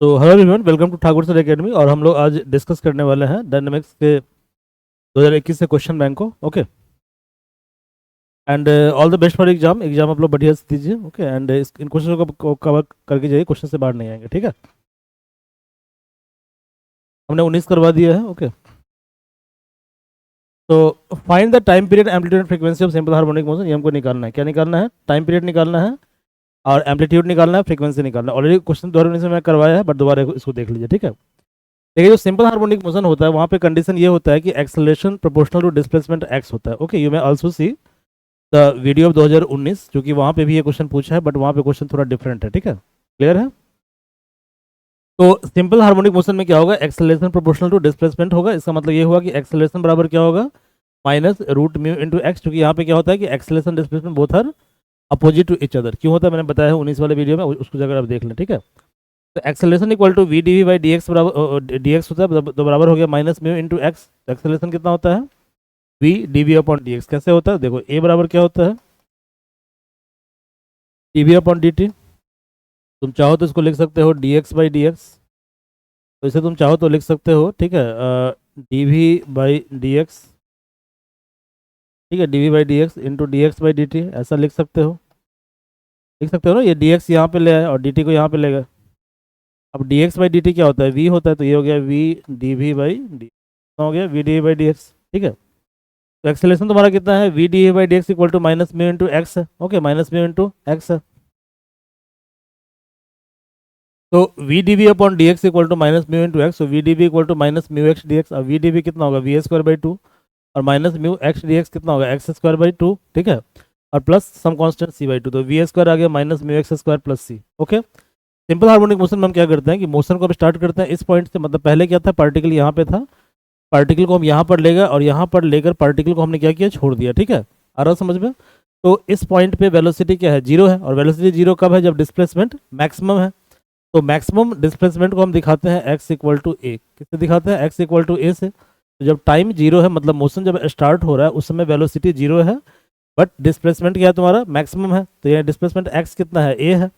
तो hello everyone, welcome to Thakur sir academy. और हम लोग आज डिस्कस करने वाले हैं डायनामिक्स के 2021 से क्वेश्चन बैंक को। Okay, and all the best for exam. Exam आप लोग बढ़िया से दीजिए। ओके, एंड इन क्वेश्चन को कवर करके जाइए, क्वेश्चन से बाहर नहीं आएंगे। ठीक है, हमने 19 करवा दिया है। ओके, तो find the time period, amplitude, frequency of simple harmonic motion. ये हमको निकालना है। क्या निकालना है? टाइम पीरियड निकालना है और एम्पलीट्यूड निकालना है, फ्रीक्वेंसी निकालना है। ऑलरेडी क्वेश्चन 2019 में मैं करवाया है, बट दोबारा इसको देख लीजिए। ठीक है, देखिए जो सिंपल हार्मोनिक मोशन होता है वहाँ पे कंडीशन ये होता है कि acceleration proportional to displacement x होता है। Okay, you may also see the video of 2019, जो कि वहाँ पे भी ये क्वेश्चन पूछा है, बट वहाँ पे क्वेश्चन थोड़ा डिफरेंट है। ठीक है, क्लियर है? तो सिंपल हार्मोनिक मोशन में क्या होगा? एक्सेलरेशन प्रोपोर्शनल टू डिस्प्लेसमेंट होगा। इसका मतलब ये हुआ कि एक्सेलरेशन बराबर क्या होगा? Minus root mu into x. क्योंकि यहाँ पे क्या होता है कि acceleration displacement both are opposite to each other. क्यों होता है मैंने बताया है 19 वाले वीडियो में, उसको अगर आप देख लें। ठीक है, तो acceleration equal to v D we by D x बराबर डी एक्स होता है, तो बराबर हो गया minus mu into x. Acceleration कितना होता है? We D we upon D x. कैसे होता है? देखो, ए बराबर क्या होता है? D we upon d t. तुम चाहो तो इसको लिख सकते हो d x by D x. तो इसे तुम चाहो तो लिख सकते हो। ठीक है, d we by D x. ठीक है, d we by D x into d x by D t, ऐसा लिख सकते हो। लिख सकते हो ना, ये डी एक्स यहाँ पे ले आए और डी टी को यहाँ पे ले गए। अब D x by D T क्या होता है? वी होता है, तो ये हो गया V D we by D, हो गया V D we by D x. ठीक है, तो एक्सेलरेशन तुम्हारा कितना है? We D we by D X equal to minus mu into X है। Okay, minus mu into X है। तो V D we upon D X equal to minus mu into X. तो V D V equal to minus mu X D X. अब V D we कितना होगा? V A square by two, और minus mu X D x कितना होगा? X square by two. ठीक है, और plus some constant C by two, तो वी ए स्क्वायर आ गया minus mu X square plus C. Okay, simple harmonic motion में हम क्या करते हैं कि मोशन को अब स्टार्ट करते हैं इस पॉइंट से। मतलब पहले क्या था? पार्टिकल यहाँ पे था, पार्टिकल को हम यहाँ पर ले गए और यहाँ पर लेकर पार्टिकल को हमने क्या किया? छोड़ दिया। ठीक है, आ रहा समझ में? तो इस पॉइंट पे वेलोसिटी क्या है? जीरो है। और वेलोसिटी जीरो कब है? जब डिस्प्लेसमेंट मैक्सिमम है। तो मैक्सिमम डिस्प्लेसमेंट को हम दिखाते हैं एक्स इक्वल टू ए। किससे दिखाते हैं? एक्स इक्वल टू ए से। तो जब टाइम जीरो है, मतलब मोशन जब स्टार्ट हो रहा है, उस समय वेलोसिटी जीरो है, बट डिस्प्लेसमेंट क्या है तुम्हारा? मैक्सिमम है। तो ये डिस्प्लेसमेंट एक्स कितना है? ए है।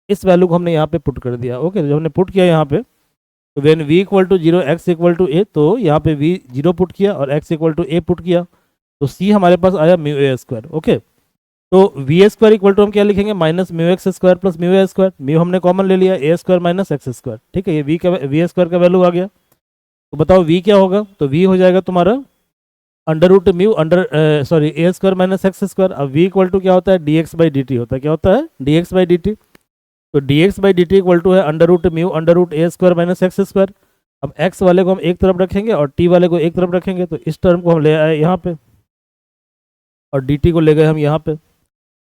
इस वैल्यू को हमने यहाँ पे पुट कर दिया। ओके, तो जब हमने पुट किया यहाँ पे, तो when V equal to zero X equal to A, तो यहाँ पे वी जीरो पुट किया और X equal to A put किया, तो सी हमारे पास आया म्यू ए स्क्वायर। ओके, तो V A square equal to हम क्या लिखेंगे? Minus mu X square plus mu A square. Mu हमने कॉमन ले लिया, A square minus X square. ठीक है, ये वी का वी ए स्क्वायर का वैल्यू आ गया। तो बताओ वी क्या होगा? तो वी हो जाएगा तुम्हारा under root mu under sorry A square minus X square. अब वी इक्वल टू क्या होता है? D x by D T होता है। क्या होता है? D x by D T. तो D x by D T equal to है under root mu under root A square minus X square. अब एक्स वाले को हम एक तरफ रखेंगे और टी वाले को एक तरफ रखेंगे, तो इस टर्म को हम ले आए यहाँ पे और डी टी को ले गए हम यहाँ पे।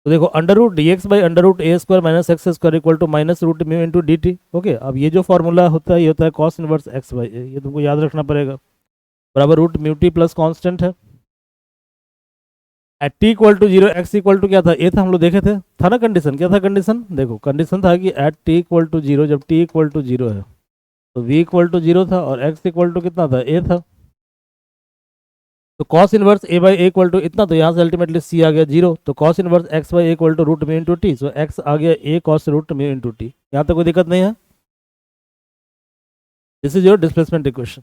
तो देखो, under root D x by under root A square minus X square equal to minus root mu into D T. Okay, अब ये जो फॉर्मूला होता है ये होता है cos inverse X by A. ये तुमको याद रखना पड़ेगा, बराबर root mu T plus constant है। At T equal to zero X equal to क्या था? ए था, हम लोग देखे थे। था ना कंडीशन? क्या था कंडीशन? देखो, कंडीशन था कि at T equal to zero, जब टी इक्वल टू जीरो है, तो वी इक्वल टू जीरो था और एक्स इक्वल टू कितना था? ए था। तो cos inverse a by A equal to इतना, तो यहाँ से अल्टीमेटली सी आ गया जीरो। तो cos inverse X by A equal to root mu into T, so X आ गया A cos root mu into T. यहाँ तक कोई दिक्कत नहीं है? This is your displacement equation.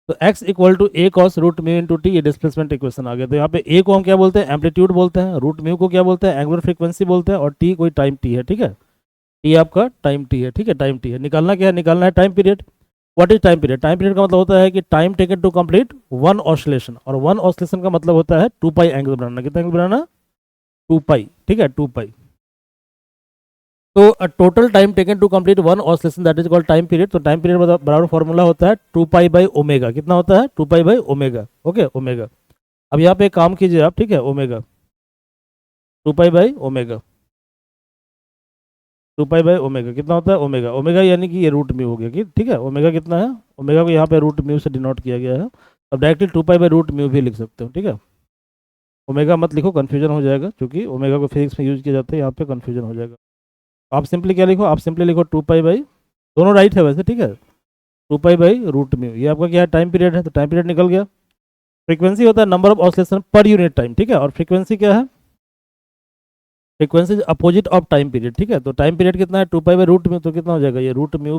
तो x equal to A cos root mu into T, ये डिस्प्लेसमेंट इक्वेशन आ गया। तो यहाँ पे a को हम क्या बोलते हैं? एम्पलीट्यूड बोलते हैं। रूट म्यू को क्या बोलते हैं? एंगुलर फ्रीक्वेंसी बोलते हैं। और t कोई टाइम t है। ठीक है, t आपका टाइम t है। ठीक है, टाइम t है। निकालना क्या है? निकालना है time period. What is time period? Time period का मतलब होता है कि time taken to complete one oscillation, और वन ऑसिलेशन का मतलब होता है 2 पाई एंगल बनाना। कितना एंगल बनाना? 2 पाई। ठीक है, 2 पाई। तो total time taken to complete one oscillation, that is called time period. तो टाइम पीरियड बराबर फॉर्मूला होता है 2 पाई बाई ओमेगा। कितना होता है? 2 pi by omega. Okay, omega. अब यहाँ पे एक काम कीजिए आप। ठीक है, omega 2 pi by omega, 2 pi by omega कितना होता है? ओमेगा, ओमेगा यानी कि ये रूट म्यू हो गया कि ठीक है, ओमेगा कितना है? ओमेगा को यहाँ पे रूट म्यू से डिनोट किया गया है। अब directly 2 pi by root mu भी लिख सकते हो। ठीक है, ओमेगा मत लिखो, कन्फ्यूजन हो जाएगा, क्योंकि ओमेगा को फिजिक्स में यूज किया जाता है, यहाँ पे कन्फ्यूजन हो जाएगा। आप सिंपली क्या लिखो? आप सिंपली लिखो 2 पाई बाई, दोनों राइट है वैसे। ठीक है, 2 पाई बाई रूट म्यू। ये आपका क्या है? टाइम पीरियड है। तो टाइम पीरियड निकल गया। फ्रीक्वेंसी होता है number of oscillation per unit time. ठीक है, और फ्रीक्वेंसी क्या है? Frequency opposite of time period, ठीक है। तो टाइम पीरियड कितना है 2 पाई/√म्यू, तो कितना हो जाएगा ये √μ/2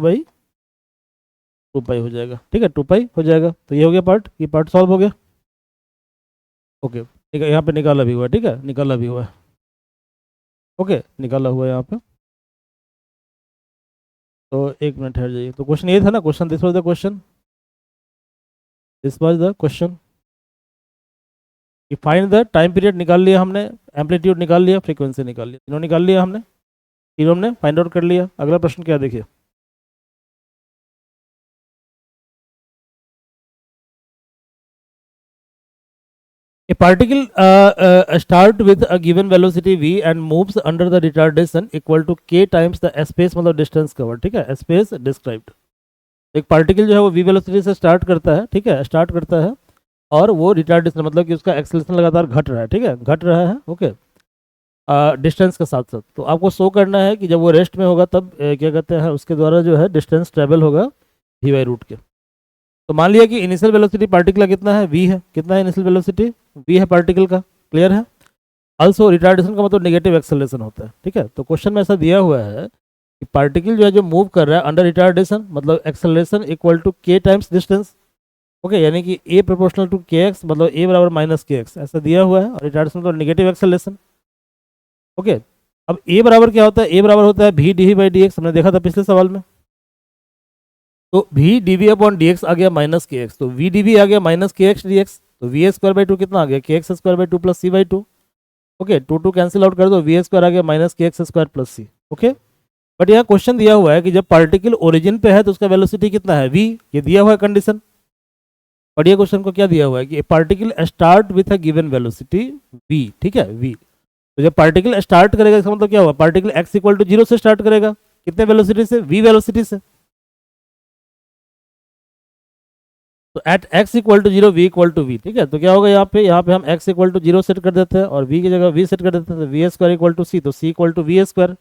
पाई हो जाएगा, ठीक है। 2 पाई हो जाएगा। तो ये हो गया पार्ट, ये पार्ट सॉल्व हो गया। ओके ठीक है, यहाँ पे निकाला भी हुआ है, ठीक है, निकाला भी हुआ है। ओके निकाला हुआ है यहाँ पे। तो 1 मिनट ठहर जाइए। तो क्वेश्चन ये था ना, question this was the question, this was the question कि फाइंड द टाइम पीरियड निकाल लिया हमने, एम्पलीट्यूड निकाल लिया, फ्रीक्वेंसी निकाल लिया, तीनों निकाल लिया हमने, तीनों हमने फाइंड आउट कर लिया। अगला प्रश्न क्या देखिए, A particle start with a given velocity v and moves under the retardation equal to k times the space, मतलब distance covered, ठीक है, space described। एक पार्टिकल जो है वो v वेलोसिटी से स्टार्ट करता है, ठीक है, स्टार्ट करता है और वो रिटार्डेशन मतलब कि उसका एक्सेलरेशन लगातार घट रहा है, ठीक है, घट रहा है। ओके डिस्टेंस के साथ साथ। तो आपको शो करना है कि जब वो रेस्ट में होगा तब क्या कहते हैं उसके द्वारा जो है डिस्टेंस ट्रेवल होगा v/रूट के। तो मान लिया कि इनिशियल वेलोसिटी पार्टिकल का कितना है, v है। कितना है इनिशियल वेलोसिटी, v है पार्टिकल का, क्लियर है। आल्सो रिटार्डेशन का मतलब नेगेटिव एक्सेलरेशन होता है, ठीक है। तो क्वेश्चन में ऐसा दिया हुआ है कि पार्टिकल जो है जो मूव कर रहा है अंडर रिटार्डेशन, मतलब acceleration equal to k times distance. Okay यानी कि a प्रोपोर्शनल टू kx, मतलब a बराबर माइनस kx ऐसा दिया हुआ है, और रिटार्डेशन मतलब नेगेटिव एक्सेलरेशन। ओके अब a बराबर क्या होता है, a बराबर होता है v dv/dx, हमने देखा था पिछले सवाल में। तो v dv/dx आ गया माइनस kx, तो v dv आ गया माइनस kx dx, तो v² 2 कितना आ गया kx² 2 plus c/2। Okay 2 cancel out कर दो, v² आ गया minus kx² plus c। Okay but यहाँ क्वेश्चन दिया हुआ है कि जब पार्टिकल ओरिजिन पे है तो उसका वेलोसिटी कितना है v, ये दिया हुआ है कंडीशन। और ये क्वेश्चन को क्या दिया हुआ है कि particle start with a given velocity v, ठीक है v। तो जब पार्टिकल स्टार्ट करेगा इसका मतलब क्या हुआ, पार्टिकल x=0 से स्टार्ट करेगा, कितने वेलोसिटी से, v वेलोसिटी से। तो एट x=0 v=v, ठीक है। तो क्या होगा यहाँ पे हम x=0 सेट कर देते हैं और v की जगह v सेट कर देते हैं, तो v² = c, तो c=v²।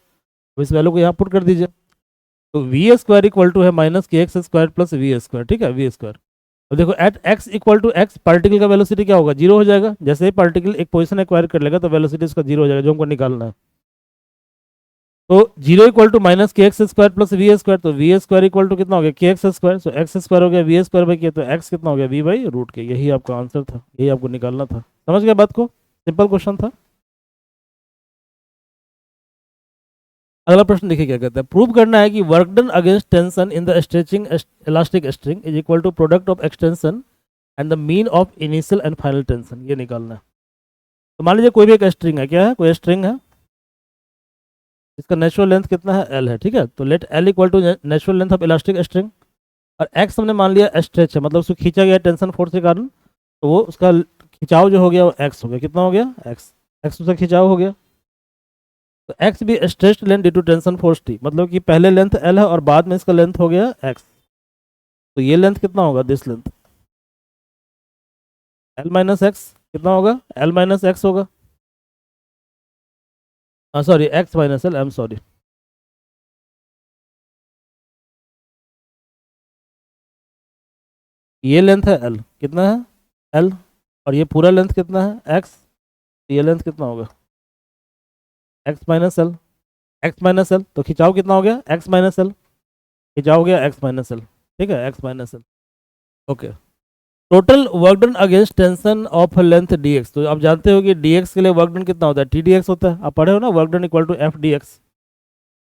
तो इस वैल्यू को यहाँ पुट कर दीजिए। तो v² है माइनस kx² प्लस v², ठीक है, v²। अब देखो एट x=x पार्टिकल का वेलोसिटी क्या होगा, 0 हो जाएगा। जैसे ही पार्टिकल एक पोजीशन एक्वायर कर लेगा तो वेलोसिटी उसका 0 हो जाएगा, जो हमको निकालना है। तो 0 माइनस kx² प्लस v², तो v² कितना हो गया kx², सो x² हो गया v²/k, तो x कितना हो गया v/रूट के। यही आपका आंसर था, यही आपको निकालना था। समझ गए बात को, सिंपल क्वेश्चन था। अगला प्रश्न देखिए क्या कहता है, प्रूव करना है कि work done against tension in the stretching elastic string is equal to product of extension and the mean of initial and final tension, ये निकालना है। तो मान लीजिए कोई भी एक स्ट्रिंग है, क्या है, कोई स्ट्रिंग है, इसका नेचुरल लेंथ कितना है, l है, ठीक है। तो let l equal to natural length of elastic string, और x हमने मान लिया स्ट्रेच है, मतलब उसको खींचा गया टेंशन फोर्स के कारण, तो वो उसका खिंचाव जो हो गया वो x हो गया। कितना हो गया, x उसका खिंचाव हो गया। तो x भी stretched length due to tension force t, मतलब कि पहले लेंथ l है और बाद में इसका लेंथ हो गया x। तो ये लेंथ कितना होगा, this length l minus x, कितना होगा, l माइनस एक्स होगा, हाँ sorry x minus l, I am sorry. ये लेंथ है l, कितना है l, और ये पूरा लेंथ कितना है x, ये लेंथ कितना होगा x minus l, x minus l। तो खिंचाव कितना हो गया x माइनस l, खिंचाव हो गया x माइनस l, ठीक है, x minus l। Okay total work done against tension of length dx, तो आप जानते हो कि dx के लिए वर्क डन कितना होता है, t dx होता है। आप पढ़े हो ना, work done equal to f dx।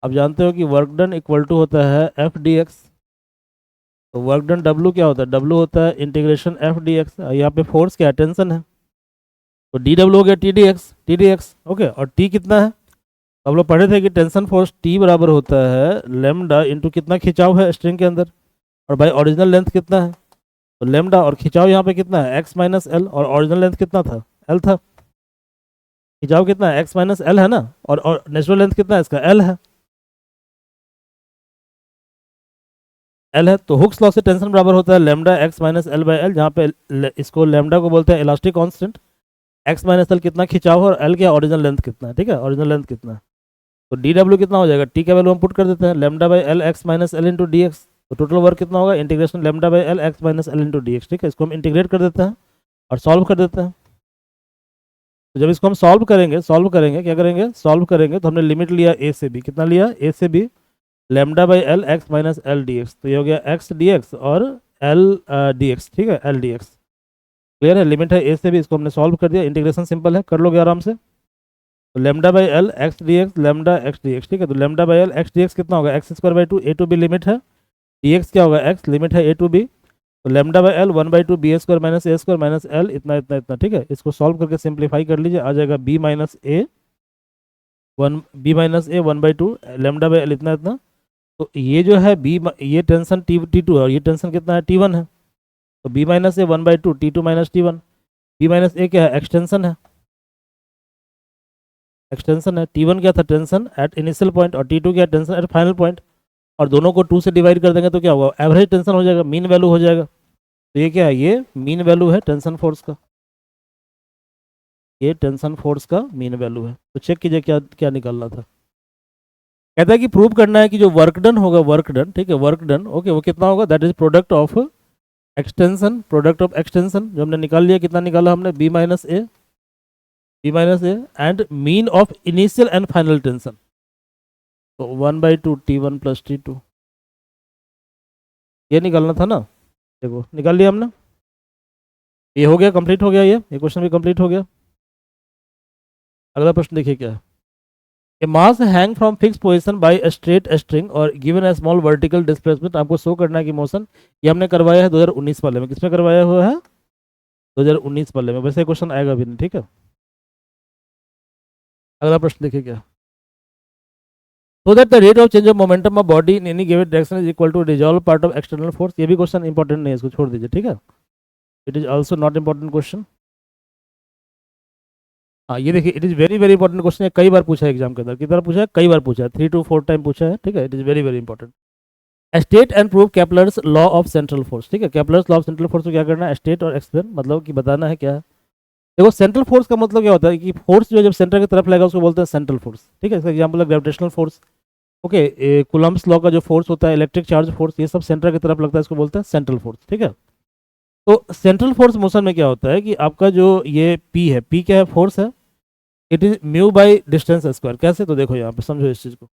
आप जानते हो कि वर्क डन इक्वल टू होता है f dx। तो वर्क डन w क्या होता है, w होता है इंटीग्रेशन f dx। यहाँ पे फोर्स क्या है, टेंशन है, तो dw हो गया t dx। ओके और t कितना है, हम लोग पढ़े थे कि टेंशन फोर्स t बराबर होता है लेमडा इंटू कितना खिंचाव है स्ट्रिंग के अंदर, और भाई ओरिजिनल लेंथ कितना है, तो लेमडा, और खिंचाव यहाँ पे कितना है x माइनस एल, और ओरिजिनल लेंथ कितना था, l था। खिंचाव कितना है x माइनस एल है ना, और नेचुरल लेंथ कितना है इसका, l है, l है। तो हुक्स लॉ से टेंशन बराबर होता है lambda x minus L by L, जहाँ पे इसको लेमडा को बोलते हैं elastic constant. x minus L कितना खिंचाव है और l क्या ओरिजिनल लेंथ कितना है, ठीक है, ओरिजिनल लेंथ कितना है। तो डी डब्ल्यू कितना हो जाएगा, टी का वैल्यू हम पुट कर देते हैं lambda by l x minus L into d x. तो टोटल वर्क कितना होगा, integration lambda by l x minus L into d x, ठीक है। इसको हम इंटीग्रेट कर देते हैं और सॉल्व कर देते हैं। तो जब इसको हम सॉल्व करेंगे क्या करेंगे, सॉल्व करेंगे तो हमने लिमिट लिया ए से बी, कितना लिया ए से b, lambda by l x minus l d x, तो ये हो गया एक्स डी एक्स और एल डी एक्स, ठीक है, एल डी एक्स। क्लियर है, लिमिट है ए से बी, इसको हमने सॉल्व कर दिया, इंटीग्रेशन सिंपल है, कर लोगे आराम से। तो lambda by l x D x, lambda x D x, ठीक है, तो lambda by l x D x कितना होगा, x square by two, a to b limit है, डी एक्स क्या होगा, एक्स लिमिट है ए टू बी, तो lambda by l one by two b square minus a square minus l, इतना इतना इतना, ठीक है। इसको सॉल्व करके सिंप्लीफाई कर लीजिए, आ जाएगा b minus A one by two lambda by l इतना इतना। तो ये जो है बी, ये टेंशन टी टू है और ये टेंशन कितना है, टी वन है, तो B minus A one by two T two minus T one, B minus A क्या है, एक्सटेंशन है, एक्सटेंशन है, टी वन क्या था, टेंशन एट इनिशियल पॉइंट, और टी टू क्या, टेंशन एट फाइनल पॉइंट, और दोनों को टू से डिवाइड कर देंगे तो क्या होगा, एवरेज टेंशन हो जाएगा, मीन वैल्यू हो जाएगा। तो ये क्या है, ये मीन वैल्यू है टेंशन फोर्स का, ये टेंशन फोर्स का मीन वैल्यू है। तो चेक कीजिए क्या क्या निकालना था। कहता है कि प्रूव करना है कि जो वर्क डन होगा, वर्क डन, ठीक है, वर्क डन, ओके, वो कितना होगा, that is product of extension, product of extension जो हमने निकाल लिया, कितना निकाला हमने, B minus A and mean of initial and final tension, तो one by two T one plus T two, ये निकालना था ना, देखो निकाल लिया हमने, ये हो गया, कंप्लीट हो गया, ये क्वेश्चन भी कंप्लीट हो गया। अगला प्रश्न देखिए क्या है, a mass hang from fix position by a straight string और given a small vertical displacement, आपको शो करना है कि मोशन, ये हमने करवाया है 2019 वाले में, किसमें करवाया हुआ है, 2019 वाले में, वैसे क्वेश्चन आएगा भी नहीं, ठीक है। अगला प्रश्न देखिए क्या, so that the rate of change of momentum of body in any given direction is equal to resolve part of external force, ये भी क्वेश्चन इंपॉर्टेंट नहीं है, इसको छोड़ दीजिए, ठीक है, it is also not important question. हाँ ये देखिए, it is very very important question है, कई बार पूछा है एग्जाम के अंदर, कितनी बार पूछा है, कई बार पूछा है, 3 to 4 टाइम पूछा है, ठीक है, it is very very important. State and prove Kepler's law of central force, ठीक है, Kepler's law of central force को क्या करना है, स्टेट और एक्सप्लेन, मतलब कि बताना है क्या है। देखो सेंट्रल फोर्स का मतलब क्या होता है कि फोर्स जो जब सेंटर की तरफ लगेगा उसको बोलते हैं सेंट्रल फोर्स, ठीक है, इसका एग्जाम्पल है gravitational force, okay, Coulomb's law का जो फोर्स होता है, इलेक्ट्रिक चार्ज फोर्स, ये सब सेंटर की तरफ लगता है, इसको बोलते हैं सेंट्रल फोर्स, ठीक है। तो सेंट्रल फोर्स मोशन में क्या होता है कि आपका जो ये पी है, पी क्या है, फोर्स है, it is mu by distance square, कैसे, तो देखो यहाँ पे समझो इस चीज़ को,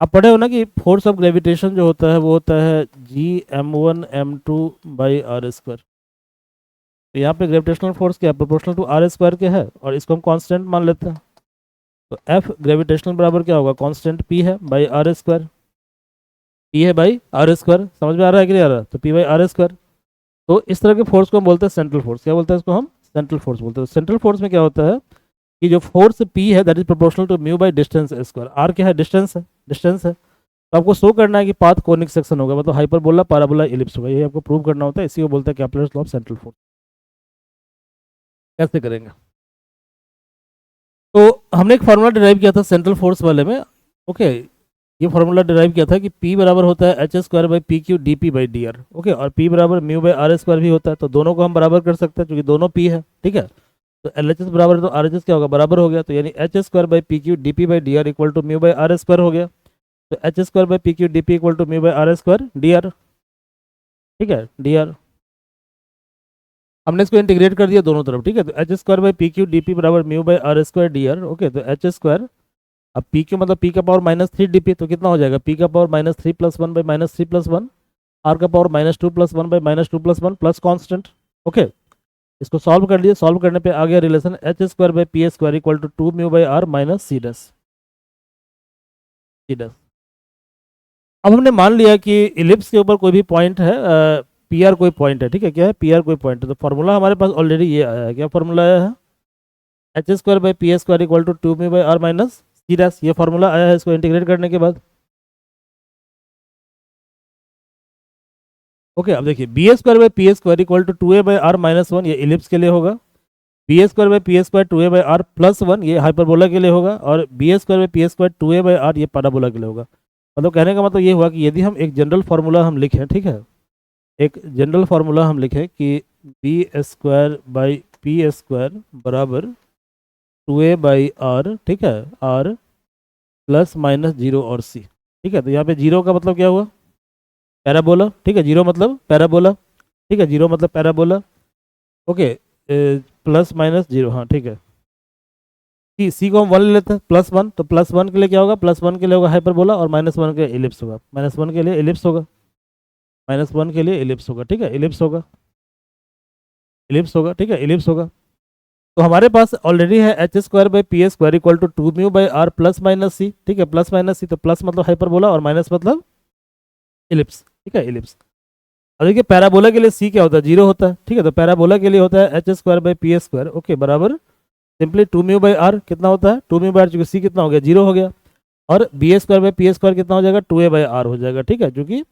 आप पढ़े हो ना कि फोर्स ऑफ ग्रेविटेशन जो होता है वो होता है जी m1 m2 by are square, तो यहाँ पे ग्रेविटेशनल फोर्स क्या है, प्रोपोर्शनल टू आर स्क्वायर के है, और इसको हम कांस्टेंट मान लेते हैं, तो एफ ग्रेविटेशनल बराबर क्या होगा, कांस्टेंट पी है बाई आर स्क्वायर, पी है बाई आर स्क्वायर, समझ में आ रहा है कि नहीं आ रहा, तो पी बाई आर स्क्वायर। तो इस तरह के फोर्स को हम बोलते हैं सेंट्रल फोर्स, क्या बोलते हैं इसको हम, सेंट्रल फोर्स बोलते हैं। सेंट्रल फोर्स में क्या होता है कि जो फोर्स पी है that is proportional to mu by distance square, r क्या है, डिस्टेंस है, डिस्टेंस है, तो आपको शो करना है कि पाथ कोनिक सेक्शन होगा, मतलब हाइपरबोला, पैराबोला, इलिप्स होगा, ये आपको प्रूव करना होता है, इसी को बोलते हैं Kepler's law of central force. कैसे करेंगे, तो हमने एक फार्मूला डिराइव किया था सेंट्रल फोर्स वाले में, ओके, ये फार्मूला डिराइव किया था कि P बराबर होता है h square by P Q D p by d R, okay, और P बराबर म्यू बाई आर स्क्वायर भी होता है, तो दोनों को हम बराबर कर सकते हैं क्योंकि दोनों P है, ठीक है, तो एल एच एस बराबर है तो आर एच एस क्या होगा, बराबर हो गया, तो यानी h square by P Q D p by d r equal to mu by are square हो गया, तो H square by P Q D p equal to mu by are square D r, ठीक है, D R, हमने इसको integrate कर दिया दोनों तरफ, ठीक है, तो H square by P Q D P बराबर mu by are square D R, okay, तो एच स्क्वायर, अब पी क्यू मतलब पी का power minus three D P, तो कितना हो जाएगा, पी का power minus three plus one by minus three plus one, R का power minus two plus one by minus two plus one plus constant, okay, इसको solve कर लिए, solve करने पे आ गया relation H square by P square equal to two mu by are minus C dash, C dash. अब हमने मान लिया कि इलिप्स के ऊपर कोई भी पॉइंट है, पी आर कोई पॉइंट है, ठीक है, क्या है, पी आर कोई पॉइंट है, तो फॉर्मूला हमारे पास ऑलरेडी ये आया है, क्या फॉर्मूला आया है, h square by P square equal to two mu by are minus c dash, ये फॉर्मूला आया है, इसको इंटीग्रेट करने के बाद, ओके। अब देखिए b square by P square equal to two a by are minus one, ये इलिप्स के लिए होगा, b square by P square two a by r plus one, ये हाइपरबोला के लिए होगा, और b square by P square two a by r, ये पैराबोला के लिए होगा। मतलब कहने का मतलब ये हुआ कि यदि हम एक जनरल फार्मूला हम लिखें, ठीक है, एक जनरल फार्मूला हम लिखें कि b square by P square बराबर टू ए बाई आर, ठीक है, आर प्लस माइनस जीरो और सी, ठीक है, तो यहाँ पे जीरो का मतलब क्या हुआ, पैराबोला, ठीक है, जीरो मतलब पैराबोला, ठीक है, जीरो मतलब parabola, okay, plus minus zero, हाँ ठीक है, सी को हम 1 ले लेते हैं, +1, तो +1 के लिए क्या होगा, +1 के लिए होगा हाइपरबोला और -1 के लिए इलिप्स होगा, -1 के लिए इलिप्स होगा, -1 के लिए इलिप्स होगा, ठीक है, इलिप्स होगा, इलिप्स होगा, ठीक है, इलिप्स होगा। तो हमारे पास ऑलरेडी है h² / p² = 2μ/r +-c, ठीक है, +-c, तो प्लस मतलब हाइपरबोला और माइनस मतलब इलिप्स, ठीक है, इलिप्स। अब देखिए पैराबोला के लिए सी क्या होता है, 0 होता है, ठीक है, तो पैराबोला के लिए होता है h² / p², ओके, बराबर सिंपली 2μ/r कितना होता है, 2μ/r, चूंकि सी कितना हो गया, 0 हो गया, और b² / p² कितना हो जाएगा, 2a/r हो जाएगा, ठीक है, क्योंकि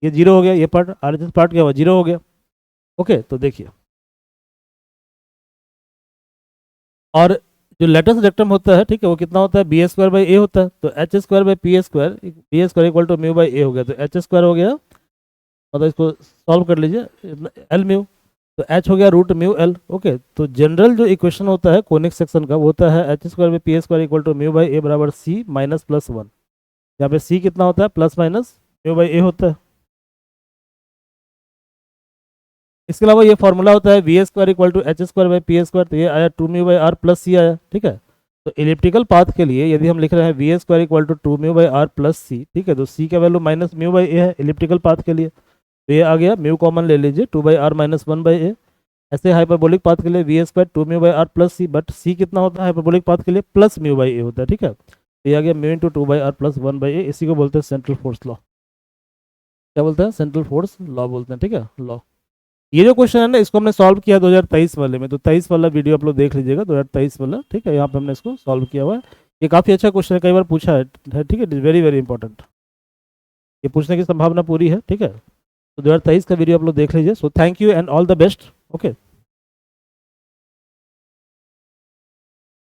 ये 0 हो गया, ये पार्ट RHS पार्ट क्या हुआ, 0 हो गया, ओके। तो देखिए, और जो लेटेस्ट रेक्टम होता है, ठीक है, वो कितना होता है, b² / a होता है, तो h² / p², b² = μ/a हो गया, तो h² हो गया, मतलब इसको सॉल्व कर लीजिए, एल म्यू, तो h हो गया √μl, ओके। तो जनरल जो इक्वेशन होता है कोनिक सेक्शन का वो होता है h² / p² = μ/a बराबर c -+1, यहाँ पे c कितना होता है, +-μ/a होता है। इसके अलावा ये फॉर्मूला होता है v² = h² / p², तो ये आया 2μ/r + c आया, ठीक है। तो इलिप्टिकल पाथ के लिए यदि हम लिख रहे हैं v² = 2μ/r + c, ठीक है, तो c का वैल्यू -μ/a है इलिप्टिकल पाथ के लिए, तो ये आ गया, म्यू कॉमन ले लीजिए, 2/r - 1/a। ऐसे हाइपरबोलिक पाथ के लिए v² 2μ/r + c, but c कितना होता है हाइपरबोलिक पाथ के लिए, +μ/a होता है, ठीक है, तो ये आ गया μ × 2/r + 1/a। इसी को बोलते हैं सेंट्रल फोर्स लॉ, क्या बोलते हैं, सेंट्रल फोर्स लॉ बोलते हैं, ठीक है, लॉ। ये जो क्वेश्चन है ना, इसको हमने सॉल्व किया 2023 वाले में, तो 23 वाला वीडियो आप लोग देख लीजिएगा, 2023 वाला, ठीक है, यहाँ पे हमने इसको सॉल्व किया हुआ है। ये काफ़ी अच्छा क्वेश्चन है, कई बार पूछा है, ठीक है, it is very very important, ये पूछने की संभावना पूरी है, ठीक है। तो 2023 का वीडियो आप लोग देख लीजिए। So thank you and all the best, okay.